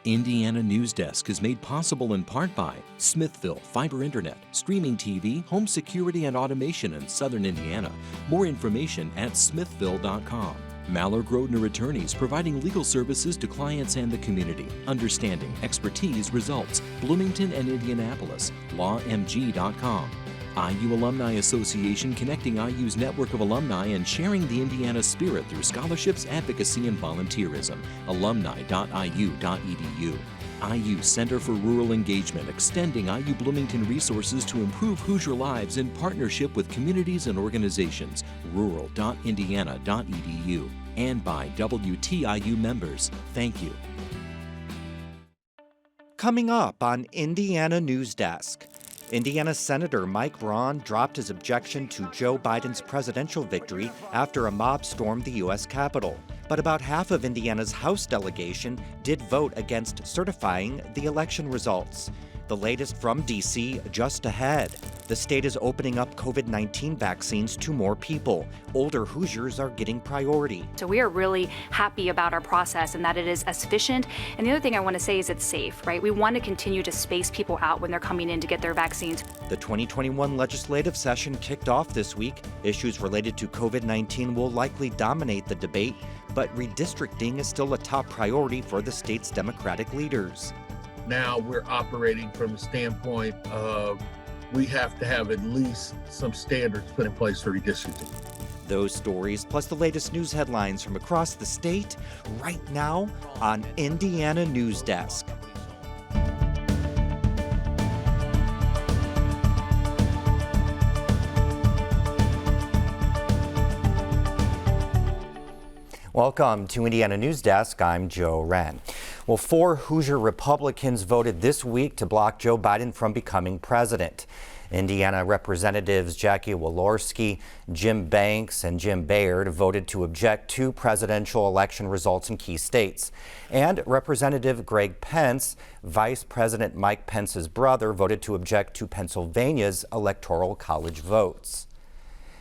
Indiana Newsdesk is made possible in part by Smithville Fiber Internet, streaming TV, home security and automation in Southern Indiana. More information at smithville.com. Maller Grodner Attorneys, providing legal services to clients and the community. Understanding, expertise, results. Bloomington and Indianapolis. lawmg.com. IU Alumni Association, connecting IU's network of alumni and sharing the Indiana spirit through scholarships, advocacy, and volunteerism. alumni.iu.edu. IU Center for Rural Engagement, extending IU Bloomington resources to improve Hoosier lives in partnership with communities and organizations. rural.indiana.edu. And by WTIU members. Thank you. Coming up on Indiana Newsdesk. Indiana Senator Mike Braun dropped his objection to Joe Biden's presidential victory after a mob stormed the U.S. Capitol. But about half of Indiana's House delegation did vote against certifying the election results. The latest from D.C. just ahead. The state is opening up COVID-19 vaccines to more people. Older Hoosiers are getting priority. So we are really happy about our process and that it is efficient. And the other thing I want to say is it's safe, right? We want to continue to space people out when they're coming in to get their vaccines. The 2021 legislative session kicked off this week. Issues related to COVID-19 will likely dominate the debate, but redistricting is still a top priority for the state's Democratic leaders. Now we're operating from the standpoint of we have to have at least some standards put in place for redistricting. Those stories, plus the latest news headlines from across the state, right now on Indiana Newsdesk. Welcome to Indiana Newsdesk. I'm Joe Wren. Well, 4 Hoosier Republicans voted this week to block Joe Biden from becoming president. Indiana Representatives Jackie Walorski, Jim Banks, and Jim Bayard voted to object to presidential election results in key states. And Representative Greg Pence, Vice President Mike Pence's brother, voted to object to Pennsylvania's Electoral College votes.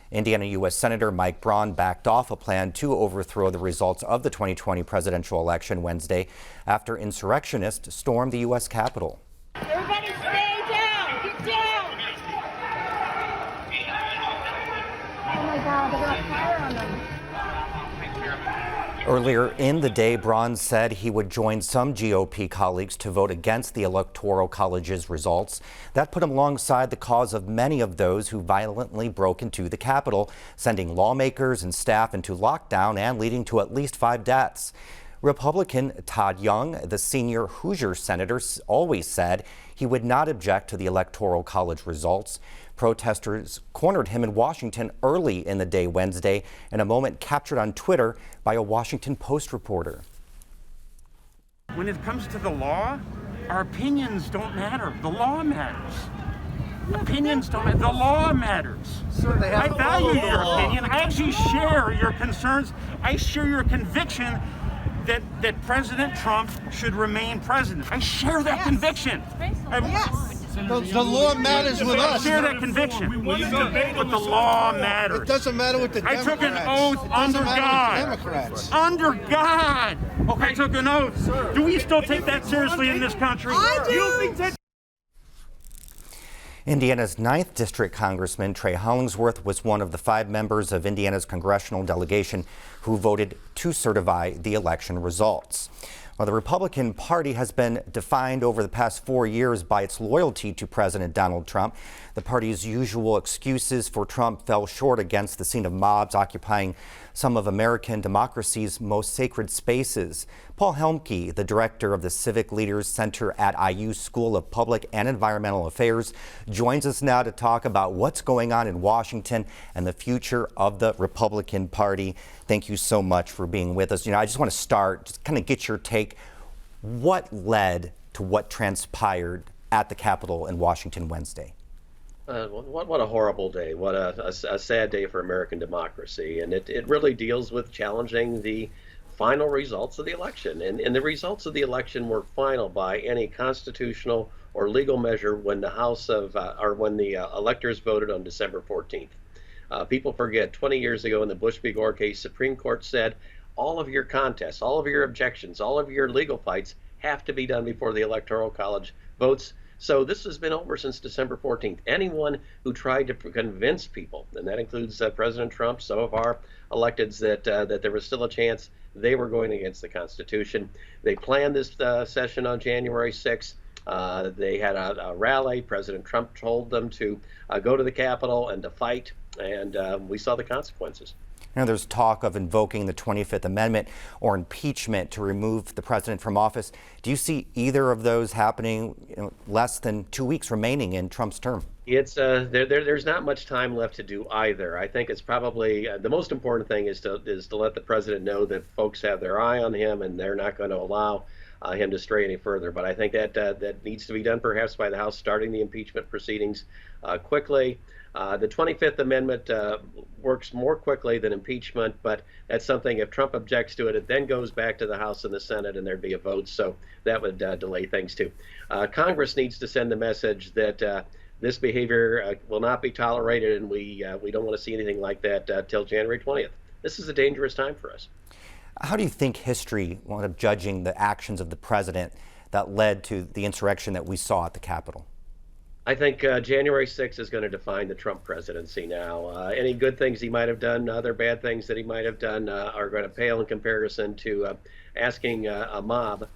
Indiana U.S. Senator Mike Braun backed off a plan to overthrow the results of the 2020 presidential election Wednesday after insurrectionists stormed the U.S. Capitol. Everybody stay down! Get down! Oh my God, they got fire on them. Earlier in the day, Braun said he would join some GOP colleagues to vote against the Electoral College's results. That put him alongside the cause of many of those who violently broke into the Capitol, sending lawmakers and staff into lockdown and leading to at least 5 deaths. Republican Todd Young, the senior Hoosier senator, always said he would not object to the Electoral College results. Protesters cornered him in Washington early in the day Wednesday in a moment captured on Twitter by a Washington Post reporter. When it comes to the law, our opinions don't matter. The law matters. Opinions don't matter. The law matters. Sir, I value your opinion. I actually share your concerns. I share your conviction that President Trump should remain president. I share that conviction. The law matters with us. I share that conviction. But the law matters. It doesn't matter with the Democrats. I took an oath under God. Under God. Okay. I took an oath. Sir, do we still take that seriously in this country? I do. You don't think that? Indiana's 9th District Congressman Trey Hollingsworth was one of the 5 members of Indiana's congressional delegation who voted to certify the election results. Well, the Republican Party has been defined over the past 4 years by its loyalty to President Donald Trump. The party's usual excuses for Trump fell short against the scene of mobs occupying some of American democracy's most sacred spaces. Paul Helmke, the director of the Civic Leaders Center at IU School of Public and Environmental Affairs, joins us now to talk about what's going on in Washington and the future of the Republican Party. Thank you so much for being with us. I just want to start, just kind of get your take. What led to what transpired at the Capitol in Washington Wednesday? What a horrible day. What a sad day for American democracy. And it really deals with challenging the final results of the election. And the results of the election were final by any constitutional or legal measure when the when the electors voted on December 14th. People forget 20 years ago in the Bush v. Gore case, Supreme Court said all of your contests, all of your objections, all of your legal fights have to be done before the Electoral College votes. So this has been over since December 14th. Anyone who tried to convince people, and that includes President Trump, some of our electeds, that there was still a chance, they were going against the Constitution. They planned this session on January 6th. They had a rally. President Trump told them to go to the Capitol and to fight, and we saw the consequences. Now, there's talk of invoking the 25th Amendment or impeachment to remove the president from office. Do you see either of those happening less than 2 weeks remaining in Trump's term? It's there's not much time left to do either. I think it's probably the most important thing is to let the president know that folks have their eye on him and they're not going to allow him to stray any further. But I think that needs to be done perhaps by the House starting the impeachment proceedings quickly. The 25th Amendment works more quickly than impeachment, but that's something, if Trump objects to it, it then goes back to the House and the Senate and there'd be a vote. So that would delay things too. Congress needs to send the message that this behavior will not be tolerated, and we don't want to see anything like that till January 20th. This is a dangerous time for us. How do you think history wound up judging the actions of the president that led to the insurrection that we saw at the Capitol? I think January 6th is going to define the Trump presidency now. Any good things he might have done, other bad things that he might have done are going to pale in comparison to asking a mob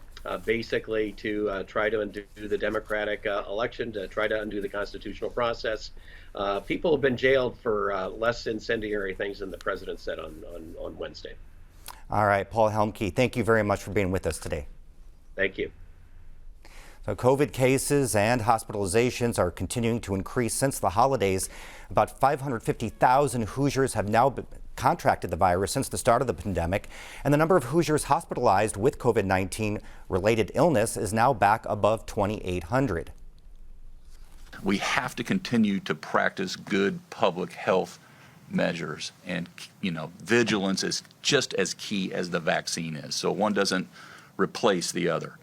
basically to try to undo the democratic election, to try to undo the constitutional process. People have been jailed for less incendiary things than the president said on Wednesday. All right, Paul Helmke, thank you very much for being with us today. Thank you. So COVID cases and hospitalizations are continuing to increase since the holidays. About 550,000 Hoosiers have now contracted the virus since the start of the pandemic, and the number of Hoosiers hospitalized with COVID-19 related illness is now back above 2,800. We have to continue to practice good public health measures, and vigilance is just as key as the vaccine is, so one doesn't replace the other.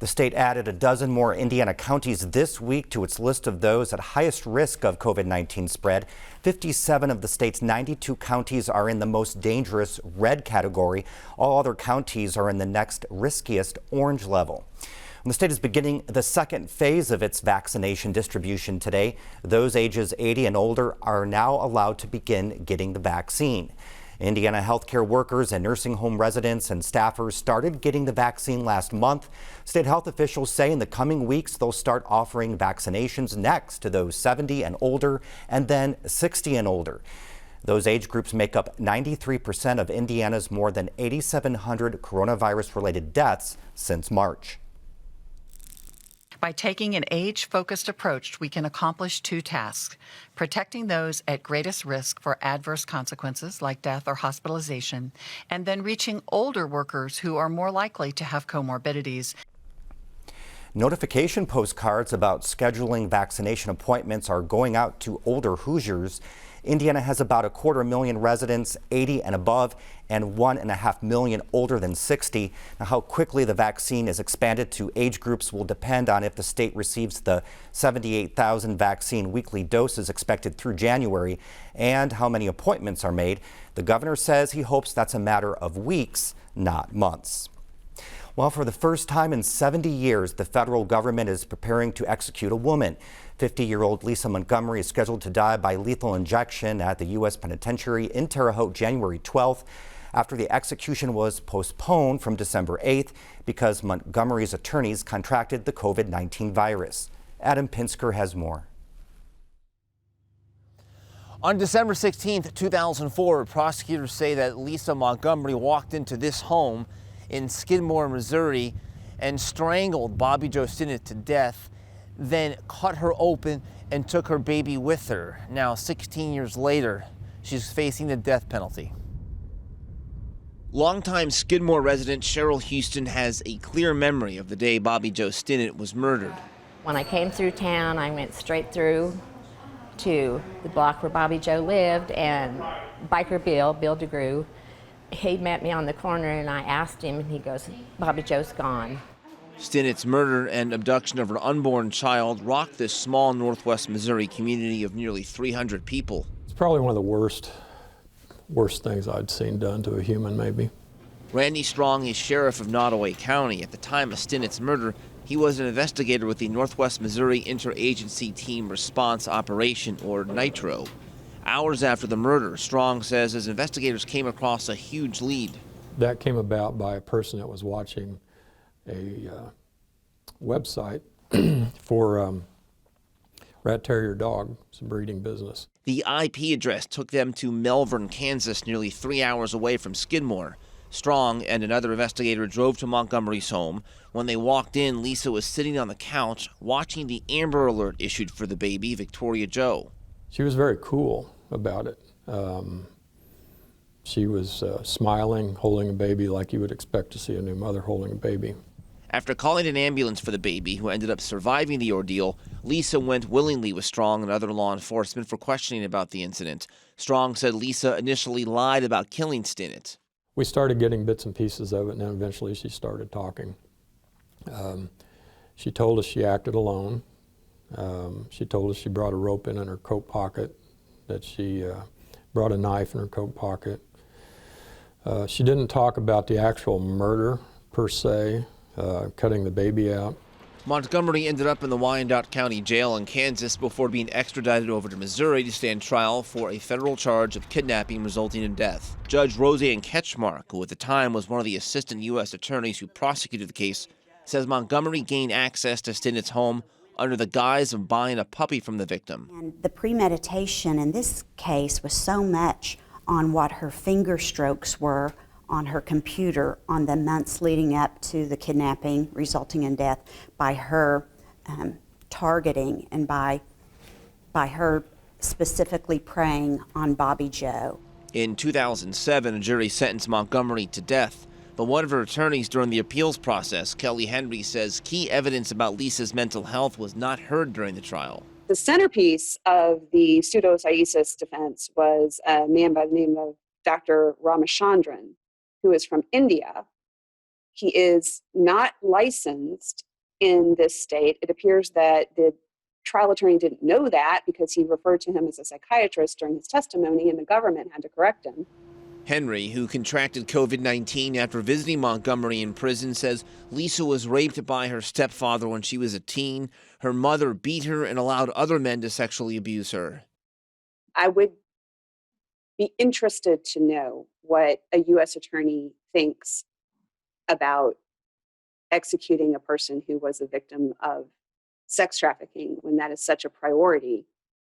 The state added a dozen more Indiana counties this week to its list of those at highest risk of COVID-19 spread. 57 of the state's 92 counties are in the most dangerous red category. All other counties are in the next riskiest orange level. The state is beginning the second phase of its vaccination distribution today. Those ages 80 and older are now allowed to begin getting the vaccine. Indiana healthcare workers and nursing home residents and staffers started getting the vaccine last month. State health officials say in the coming weeks they'll start offering vaccinations next to those 70 and older and then 60 and older. Those age groups make up 93% of Indiana's more than 8,700 coronavirus-related deaths since March. By taking an age-focused approach, we can accomplish two tasks: protecting those at greatest risk for adverse consequences like death or hospitalization, and then reaching older workers who are more likely to have comorbidities. Notification postcards about scheduling vaccination appointments are going out to older Hoosiers. Indiana has about 250,000 residents 80 and above and 1.5 million older than 60. Now, how quickly the vaccine is expanded to age groups will depend on if the state receives the 78,000 vaccine weekly doses expected through January and how many appointments are made. The governor says he hopes that's a matter of weeks, not months. Well, for the first time in 70 years, the federal government is preparing to execute a woman. 50-year-old Lisa Montgomery is scheduled to die by lethal injection at the U.S. Penitentiary in Terre Haute January 12th after the execution was postponed from December 8th because Montgomery's attorneys contracted the COVID-19 virus. Adam Pinsker has more. On December 16, 2004, prosecutors say that Lisa Montgomery walked into this home in Skidmore, Missouri, and strangled Bobby Jo Stinnett to death, then cut her open and took her baby with her. Now, 16 years later, she's facing the death penalty. Longtime Skidmore resident Cheryl Houston has a clear memory of the day Bobby Jo Stinnett was murdered. When I came through town, I went straight through to the block where Bobby Jo lived, and Biker Bill DeGrew, he met me on the corner, and I asked him, and he goes, "Bobby Jo's gone." Stinnet's murder and abduction of her unborn child rocked this small northwest Missouri community of nearly 300 people. It's probably one of the worst things I'd seen done to a human, maybe. Randy Strong is sheriff of Nottoway County. At the time of Stinnett's murder, he was an investigator with the Northwest Missouri Interagency Team Response Operation, or NITRO. Hours after the murder, Strong says his investigators came across a huge lead. That came about by a person that was watching a website for rat terrier dog. It's a breeding business. The IP address took them to Melbourne, Kansas, nearly 3 hours away from Skidmore. Strong and another investigator drove to Montgomery's home. When they walked in, Lisa was sitting on the couch watching the Amber Alert issued for the baby, Victoria Joe. She was very cool about it. She was smiling, holding a baby like you would expect to see a new mother holding a baby. After calling an ambulance for the baby, who ended up surviving the ordeal, Lisa went willingly with Strong and other law enforcement for questioning about the incident. Strong said Lisa initially lied about killing Stinnett. We started getting bits and pieces of it, and then eventually she started talking. She told us she acted alone. She told us she brought a rope in her coat pocket, that she brought a knife in her coat pocket. She didn't talk about the actual murder per se, cutting the baby out. Montgomery ended up in the Wyandotte County Jail in Kansas before being extradited over to Missouri to stand trial for a federal charge of kidnapping resulting in death. Judge Roseanne Ketchmark, who at the time was one of the assistant U.S. attorneys who prosecuted the case, says Montgomery gained access to Stinnett's home under the guise of buying a puppy from the victim. And the premeditation in this case was so much on what her finger strokes were on her computer on the months leading up to the kidnapping resulting in death, by her targeting and by her specifically preying on Bobby Joe. In 2007, a jury sentenced Montgomery to death, but one of her attorneys during the appeals process, Kelly Henry, says key evidence about Lisa's mental health was not heard during the trial. The centerpiece of the pseudosciasis defense was a man by the name of Dr. Ramachandran, who is from India. He is not licensed in this state. It appears that the trial attorney didn't know that because he referred to him as a psychiatrist during his testimony, and the government had to correct him. Henry, who contracted COVID-19 after visiting Montgomery in prison, says Lisa was raped by her stepfather when she was a teen. Her mother beat her and allowed other men to sexually abuse her. I would be interested to know what a U.S. attorney thinks about executing a person who was a victim of sex trafficking when that is such a priority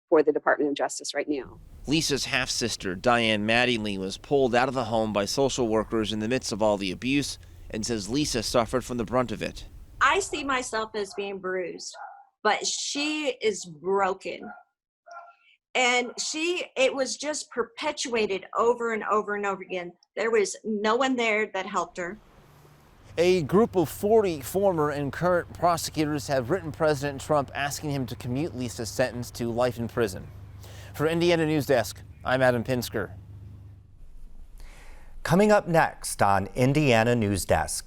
for the Department of Justice right now. Lisa's half-sister, Diane Mattingly, was pulled out of the home by social workers in the midst of all the abuse and says Lisa suffered from the brunt of it. I see myself as being bruised, but she is broken. And it was just perpetuated over and over and over again. There was no one there that helped her. A group of 40 former and current prosecutors have written President Trump asking him to commute Lisa's sentence to life in prison. For Indiana Newsdesk, I'm Adam Pinsker. Coming up next on Indiana Newsdesk.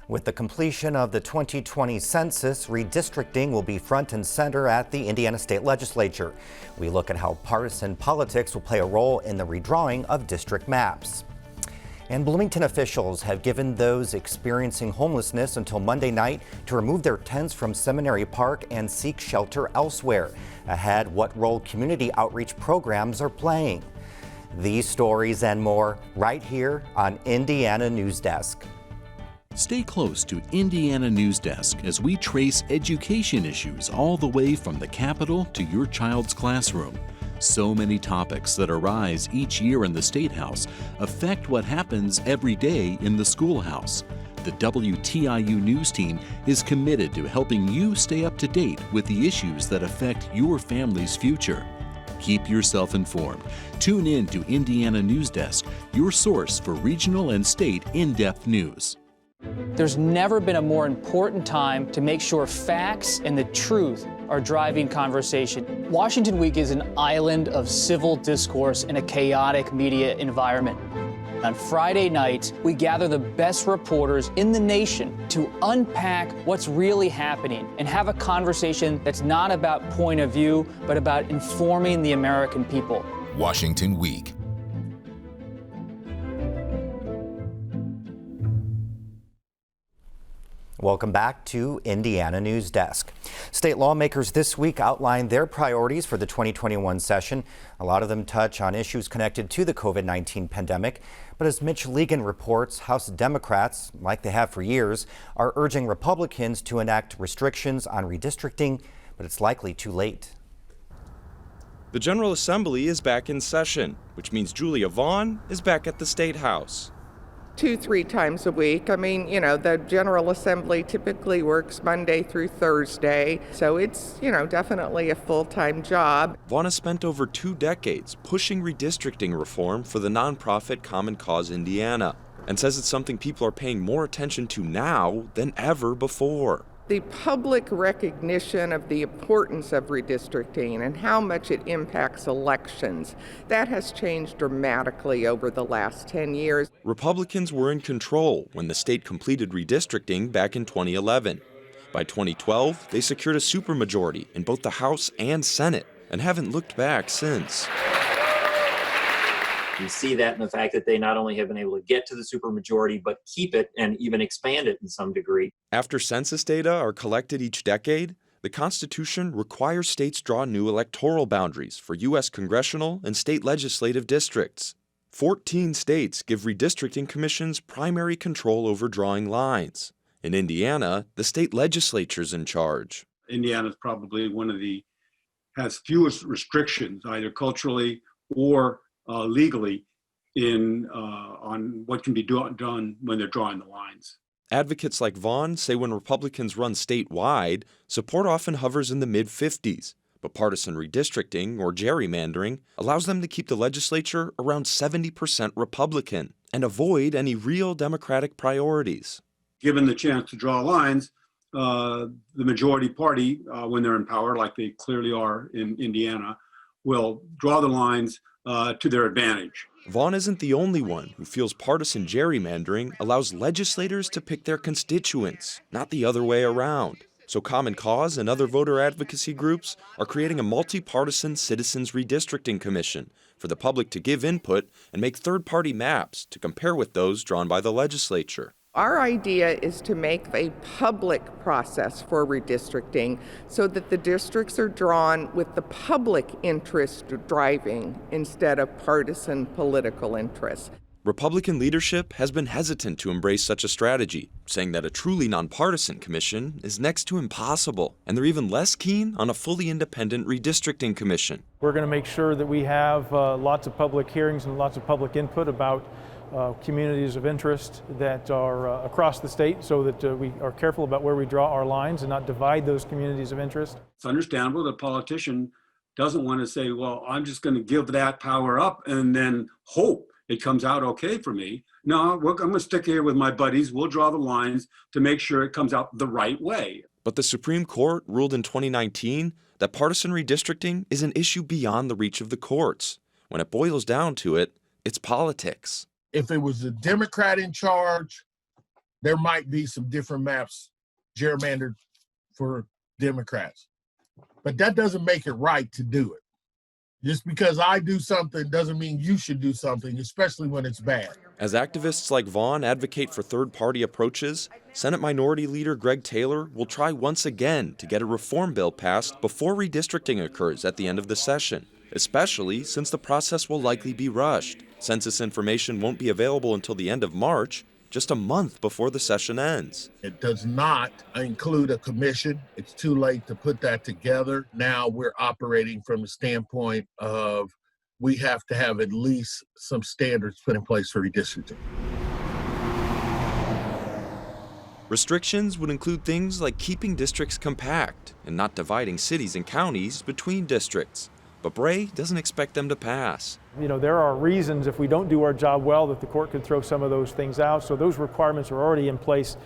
With the completion of the 2020 census, redistricting will be front and center at the Indiana State Legislature. We look at how partisan politics will play a role in the redrawing of district maps. And Bloomington officials have given those experiencing homelessness until Monday night to remove their tents from Seminary Park and seek shelter elsewhere. Ahead, what role community outreach programs are playing. These stories and more right here on Indiana Newsdesk. Stay close to Indiana Newsdesk as we trace education issues all the way from the Capitol to your child's classroom. So many topics that arise each year in the State House affect what happens every day in the schoolhouse. The WTIU News Team is committed to helping you stay up to date with the issues that affect your family's future. Keep yourself informed. Tune in to Indiana Newsdesk, your source for regional and state in-depth news. There's never been a more important time to make sure facts and the truth are driving conversation. Washington Week is an island of civil discourse in a chaotic media environment. On Friday nights, we gather the best reporters in the nation to unpack what's really happening and have a conversation that's not about point of view, but about informing the American people. Washington Week. Welcome back to Indiana Newsdesk. State lawmakers this week outlined their priorities for the 2021 session. A lot of them touch on issues connected to the COVID-19 pandemic. But as Mitch Legan reports, House Democrats, like they have for years, are urging Republicans to enact restrictions on redistricting, but it's likely too late. The General Assembly is back in session, which means Julia Vaughn is back at the State House. 2-3 times a week. I mean, the General Assembly typically works Monday through Thursday, so it's, definitely a full-time job. Vaughn has spent over 2 decades pushing redistricting reform for the nonprofit Common Cause Indiana, and says it's something people are paying more attention to now than ever before. The public recognition of the importance of redistricting and how much it impacts elections, that has changed dramatically over the last 10 years. Republicans were in control when the state completed redistricting back in 2011. By 2012, they secured a supermajority in both the House and Senate and haven't looked back since. You see that in the fact that they not only have been able to get to the supermajority, but keep it and even expand it in some degree. After census data are collected each decade, the Constitution requires states draw new electoral boundaries for U.S. congressional and state legislative districts. 14 states give redistricting commissions primary control over drawing lines. In Indiana, the state legislature's in charge. Indiana is probably has fewest restrictions, either culturally or legally, on what can be done when they're drawing the lines. Advocates like Vaughn say when Republicans run statewide, support often hovers in the mid-50s, but partisan redistricting or gerrymandering allows them to keep the legislature around 70% Republican and avoid any real Democratic priorities. Given the chance to draw lines, the majority party, when they're in power, like they clearly are in Indiana, will draw the lines to their advantage. Vaughn isn't the only one who feels partisan gerrymandering allows legislators to pick their constituents, not the other way around. So Common Cause and other voter advocacy groups are creating a multi-partisan Citizens Redistricting Commission for the public to give input and make third-party maps to compare with those drawn by the legislature. Our idea is to make a public process for redistricting so that the districts are drawn with the public interest driving instead of partisan political interest. Republican leadership has been hesitant to embrace such a strategy, saying that a truly nonpartisan commission is next to impossible, and they're even less keen on a fully independent redistricting commission. We're going to make sure that we have lots of public hearings and lots of public input about communities of interest that are across the state so that we are careful about where we draw our lines and not divide those communities of interest. It's understandable that a politician doesn't want to say, well, I'm just going to give that power up and then hope it comes out okay for me. No, I'm going to stick here with my buddies. We'll draw the lines to make sure it comes out the right way. But the Supreme Court ruled in 2019 that partisan redistricting is an issue beyond the reach of the courts. When it boils down to it, it's politics. If it was a Democrat in charge, there might be some different maps gerrymandered for Democrats. But that doesn't make it right to do it. Just because I do something doesn't mean you should do something, especially when it's bad. As activists like Vaughn advocate for third-party approaches, Senate Minority Leader Greg Taylor will try once again to get a reform bill passed before redistricting occurs at the end of the session, especially since the process will likely be rushed. Census information won't be available until the end of March, just a month before the session ends. It does not include a commission. It's too late to put that together. Now we're operating from the standpoint of we have to have at least some standards put in place for redistricting. Restrictions would include things like keeping districts compact and not dividing cities and counties between districts. But Bray doesn't expect them to pass. There are reasons if we don't do our job well that the court could throw some of those things out. So those requirements are already in place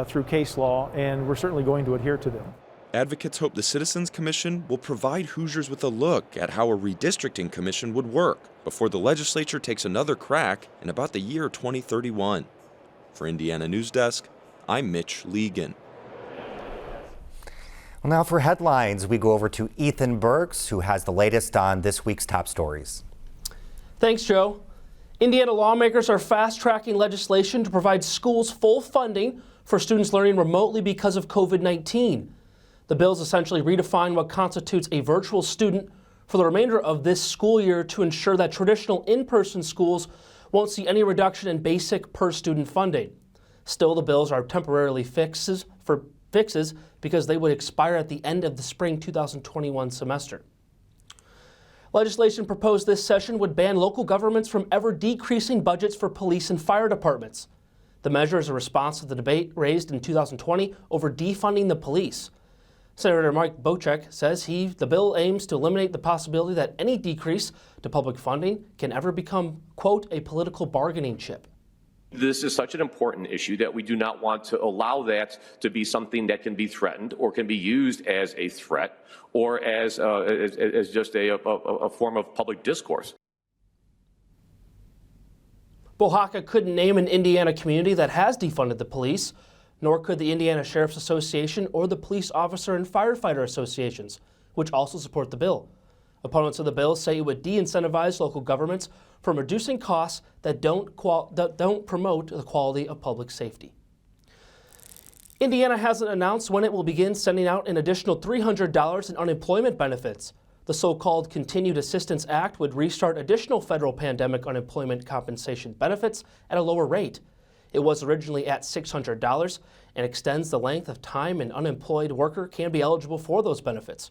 through case law, and we're certainly going to adhere to them. Advocates hope the Citizens Commission will provide Hoosiers with a look at how a redistricting commission would work before the legislature takes another crack in about the year 2031. For Indiana Newsdesk, I'm Mitch Legan. Well, now for headlines, we go over to Ethan Burks, who has the latest on this week's top stories. Thanks, Joe. Indiana lawmakers are fast-tracking legislation to provide schools full funding for students learning remotely because of COVID-19. The bills essentially redefine what constitutes a virtual student for the remainder of this school year to ensure that traditional in-person schools won't see any reduction in basic per-student funding. Still, the bills are temporarily fixes because they would expire at the end of the spring 2021 semester. Legislation proposed this session would ban local governments from ever decreasing budgets for police and fire departments. The measure is a response to the debate raised in 2020 over defunding the police. Senator Mike Bocek says the bill aims to eliminate the possibility that any decrease to public funding can ever become, quote, a political bargaining chip. This is such an important issue that we do not want to allow that to be something that can be threatened or can be used as a threat or as just a form of public discourse. Bohaka couldn't name an Indiana community that has defunded the police, nor could the Indiana Sheriff's Association or the Police Officer and Firefighter Associations, which also support the bill. Opponents of the bill say it would de-incentivize local governments from reducing costs that don't promote the quality of public safety. Indiana hasn't announced when it will begin sending out an additional $300 in unemployment benefits. The so-called Continued Assistance Act would restart additional federal pandemic unemployment compensation benefits at a lower rate. It was originally at $600 and extends the length of time an unemployed worker can be eligible for those benefits.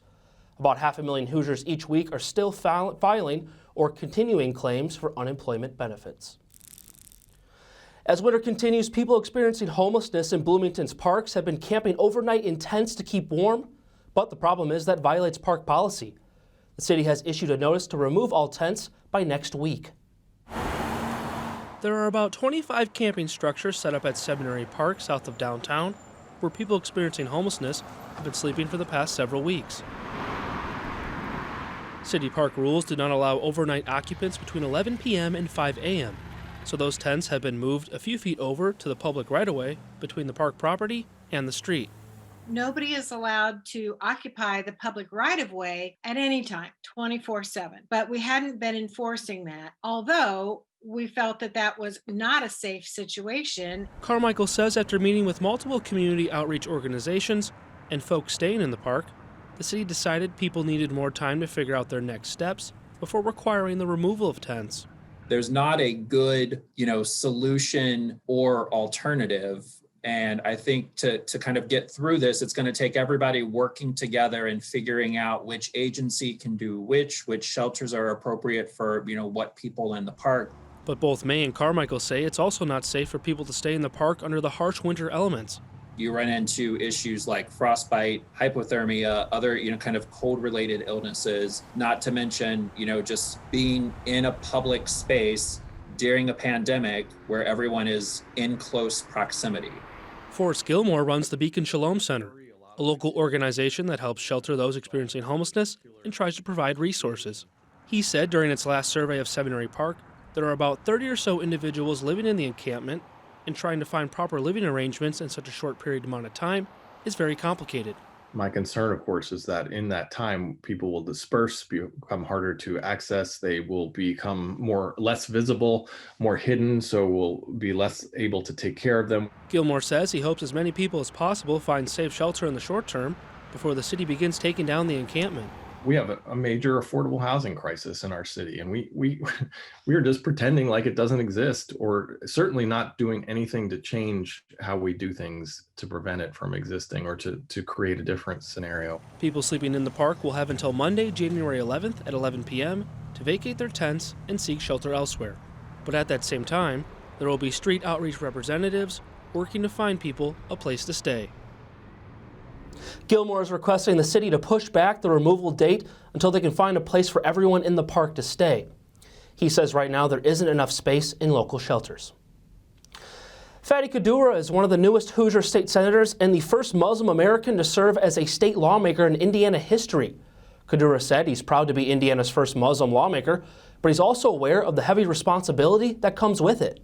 About 500,000 Hoosiers each week are still filing or continuing claims for unemployment benefits. As winter continues, people experiencing homelessness in Bloomington's parks have been camping overnight in tents to keep warm, but the problem is that violates park policy. The city has issued a notice to remove all tents by next week. There are about 25 camping structures set up at Seminary Park south of downtown, where people experiencing homelessness have been sleeping for the past several weeks. City park rules do not allow overnight occupants between 11 p.m. and 5 a.m., so those tents have been moved a few feet over to the public right-of-way between the park property and the street. Nobody is allowed to occupy the public right-of-way at any time, 24/7. But we hadn't been enforcing that, although we felt that that was not a safe situation. Carmichael says after meeting with multiple community outreach organizations and folks staying in the park, the city decided people needed more time to figure out their next steps before requiring the removal of tents. There's not a good, solution or alternative. And I think to kind of get through this, it's going to take everybody working together and figuring out which agency can do which shelters are appropriate for, what people in the park. But both May and Carmichael say it's also not safe for people to stay in the park under the harsh winter elements. You run into issues like frostbite, hypothermia, other, kind of cold-related illnesses, not to mention, just being in a public space during a pandemic where everyone is in close proximity. Forrest Gilmore runs the Beacon Shalom Center, a local organization that helps shelter those experiencing homelessness and tries to provide resources. He said during its last survey of Seminary Park, there are about 30 or so individuals living in the encampment, and trying to find proper living arrangements in such a short period amount of time is very complicated. My concern, of course, is that in that time, people will disperse, become harder to access. They will become less visible, more hidden, so we'll be less able to take care of them. Gilmore says he hopes as many people as possible find safe shelter in the short term before the city begins taking down the encampment. We have a major affordable housing crisis in our city, and we are just pretending like it doesn't exist, or certainly not doing anything to change how we do things to prevent it from existing or to create a different scenario. People sleeping in the park will have until Monday, January 11th at 11 p.m. to vacate their tents and seek shelter elsewhere. But at that same time, there will be street outreach representatives working to find people a place to stay. Gilmore is requesting the city to push back the removal date until they can find a place for everyone in the park to stay. He says right now there isn't enough space in local shelters. Fadi Kaddoura is one of the newest Hoosier state senators and the first Muslim American to serve as a state lawmaker in Indiana history. Kaddoura said he's proud to be Indiana's first Muslim lawmaker, but he's also aware of the heavy responsibility that comes with it.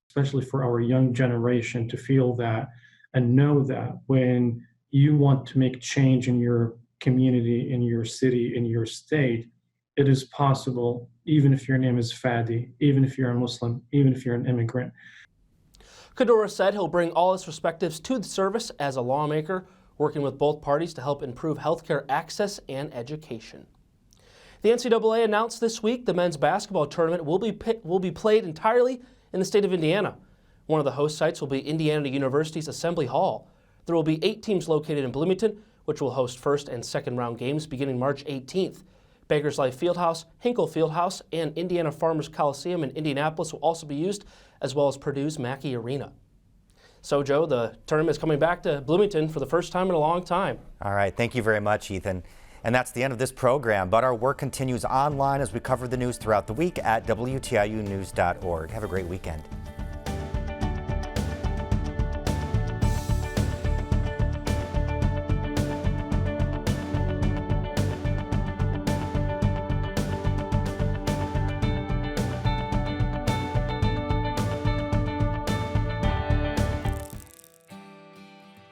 Especially for our young generation to feel that and know that when you want to make change in your community, in your city, in your state, it is possible, even if your name is Fadi, even if you're a Muslim, even if you're an immigrant. Kadora said he'll bring all his perspectives to the service as a lawmaker, working with both parties to help improve healthcare access and education. The NCAA announced this week the men's basketball tournament will be played entirely in the state of Indiana. One of the host sites will be Indiana University's Assembly Hall. There will be 8 teams located in Bloomington, which will host first and second round games beginning March 18th. Baker's Life Fieldhouse, Hinkle Fieldhouse, and Indiana Farmers Coliseum in Indianapolis will also be used, as well as Purdue's Mackey Arena. So, Joe, the tournament is coming back to Bloomington for the first time in a long time. All right, thank you very much, Ethan. And that's the end of this program, but our work continues online as we cover the news throughout the week at WTIUnews.org. Have a great weekend.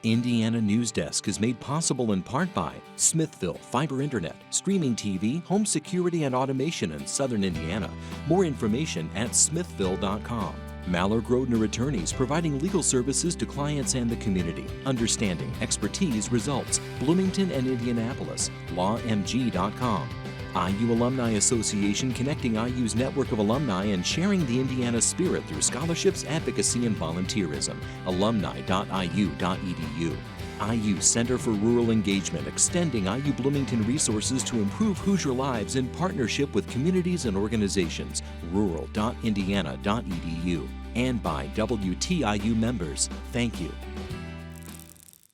Indiana Newsdesk is made possible in part by Smithville Fiber Internet, streaming TV, home security and automation in Southern Indiana. More information at smithville.com. Maller Grodner Attorneys, providing legal services to clients and the community. Understanding, expertise, results. Bloomington and Indianapolis. LawMG.com. IU Alumni Association, connecting IU's network of alumni and sharing the Indiana spirit through scholarships, advocacy, and volunteerism. Alumni.iu.edu. IU Center for Rural Engagement, extending IU Bloomington resources to improve Hoosier lives in partnership with communities and organizations. Rural.indiana.edu. And by WTIU members. Thank you.